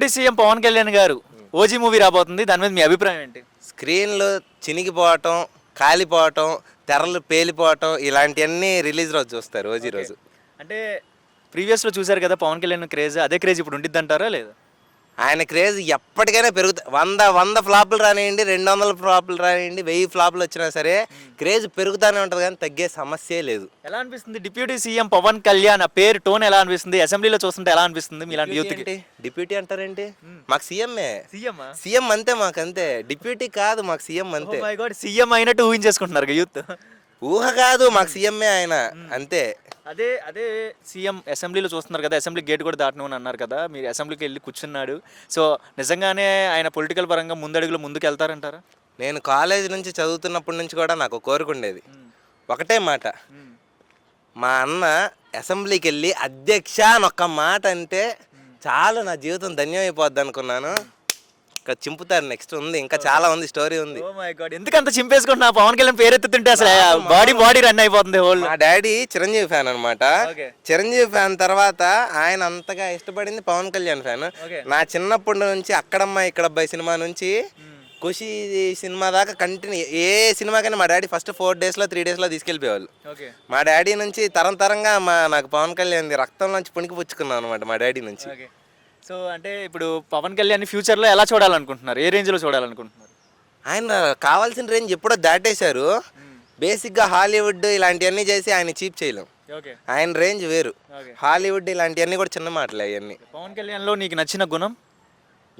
Deputy CM Pawan Kalyan గారు OG movie రాబోతుంది, దాని మీద మీ అభిప్రాయం ఏంటి? స్క్రీన్లు చినిగిపోవటం, కాలిపోవటం, తెరలు పేలిపోవటం ఇలాంటివన్నీ రిలీజ్ రోజు చూస్తారు ఓజీ రోజు. అంటే ప్రీవియస్లో చూశారు కదా పవన్ కళ్యాణ్ క్రేజ్, అదే క్రేజ్ ఇప్పుడు ఉండిద్ది అంటారా లేదా? ఆయన క్రేజ్ ఎప్పటికైనా పెరుగుతుంది. 100 ఫ్లాపులు రానివ్వండి, 200 ఫ్లాపులు రానివ్వండి, 1000 ఫ్లాపులు వచ్చినా సరే క్రేజ్ పెరుగుతూనే ఉంటుంది కానీ తగ్గే సమస్యే లేదు. ఎలా అనిపిస్తుంది డిప్యూటీ సీఎం పవన్ కళ్యాణ్ ఆ పేరు టోన్ ఎలా అనిపిస్తుంది? అసెంబ్లీలో చూస్తుంటే ఎలా అనిపిస్తుంది మీలాంటి యూత్కి? డిప్యూటీ అంటారేంటి? మాకు సీఎంఏ. సీఎం సీఎం అంతే, మాకు అంతే. డిప్యూటీ కాదు, మాకు సీఎం అంతే. సీఎం అయినట్టు ఊహించేసుకుంటున్నారు యూత్. ఊహ కాదు, మాకు సీఎంఏ ఆయన అంతే. అదే అదే సీఎం అసెంబ్లీలో చూస్తున్నారు కదా, అసెంబ్లీ గేట్ కూడా దాటను అన్నారు కదా, మీరు అసెంబ్లీకి వెళ్ళి కూర్చున్నాడు. సో నిజంగానే ఆయన పొలిటికల్ పరంగా ముందడుగులో ముందుకు వెళ్తారంటారా? నేను కాలేజ్ నుంచి చదువుతున్నప్పటి నుంచి కూడా నాకు కోరుకుండేది ఒకటే మాట, మా అన్న అసెంబ్లీకి వెళ్ళి అధ్యక్ష అని ఒక్క మాట అంటే చాలు నా జీవితం ధన్యమైపోద్ది అనుకున్నాను. ఇంకా చింపుతారు, నెక్స్ట్ ఉంది, ఇంకా చాలా ఉంది, స్టోరీ ఉంది. ఓ మై గాడ్, ఎందుకు అంత చింపేసుకుంటున్నా? పవన్ కళ్యాణ్ పేరెత్తుతుంటే అసలు బాడీ రన్ అయిపోతుంది హోల్. మా డాడీ చిరంజీవి ఫ్యాన్ అనమాట. Okay. చిరంజీవి ఫ్యాన్ తర్వాత ఆయన అంతగా ఇష్టపడింది పవన్ కళ్యాణ్ ఫ్యాన్. Okay. నా చిన్నప్పటి నుంచి అక్కడమ్మ ఇక్కడబ్బాయి సినిమా నుంచి ఖుషి సినిమా దాకా కంటిన్యూ ఏ సినిమాకైనా మా డాడీ ఫస్ట్ 4 డేస్లో 3 డేస్లో తీసుకెళ్ళిపోయేవాళ్ళు. మా డాడీ నుంచి తరంగా నాకు పవన్ కళ్యాణ్ రక్తం నుంచి పుణికి పుచ్చుకున్నాను అనమాట మా డాడీ నుంచి. సో అంటే ఇప్పుడు పవన్ కళ్యాణ్ ఫ్యూచర్లో ఎలా చూడాలనుకుంటున్నారు? ఏ రేంజ్లో చూడాలనుకుంటున్నారు? ఆయన కావాల్సిన రేంజ్ ఎప్పుడో దాటేశారు. బేసిక్గా హాలీవుడ్ ఇలాంటివన్నీ చేసి ఆయన చీప్ చేయలేం. ఆయన రేంజ్ వేరు. హాలీవుడ్ ఇలాంటివన్నీ కూడా చిన్న మాటలే అవన్నీ. పవన్ కళ్యాణ్లో నీకు నచ్చిన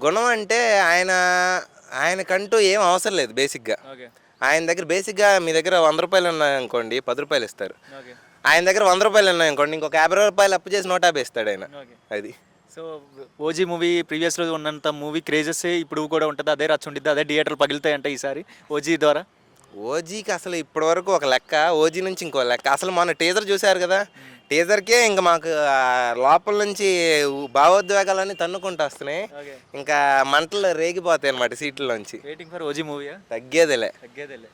గుణం అంటే ఆయనకంటూ ఏం అవసరం లేదు. బేసిక్గా ఆయన దగ్గర మీ దగ్గర 100 రూపాయలు ఉన్నాయనుకోండి, 10 రూపాయలు ఇస్తారు. ఆయన దగ్గర 100 రూపాయలు ఉన్నాయనుకోండి, ఇంకొక 50 రూపాయలు అప్పు చేసి 150 ఇస్తాడు ఆయన. అది. సో ఓజీ మూవీ ప్రీవియస్లో ఉన్నంత మూవీ క్రేజెస్ ఇప్పుడు కూడా ఉంటుంది, అదే రచ్చ ఉంటుంది, అదే థియేటర్లు పగులుతాయంట ఈసారి ఓజీ ద్వారా. ఓజీకి అసలు ఇప్పటి వరకు ఒక లెక్క, ఓజీ నుంచి ఇంకో లెక్క. అసలు మొన్న టీజర్ చూశారు కదా, టీజర్కే ఇంకా మాకు లోపల నుంచి భావోద్వేగాలన్నీ తన్నుకుంటూ వస్తున్నాయి. ఇంకా మంటలు రేగిపోతాయి అనమాట సీట్ల నుంచి. Waiting for OG movie. తగ్గేదేలే.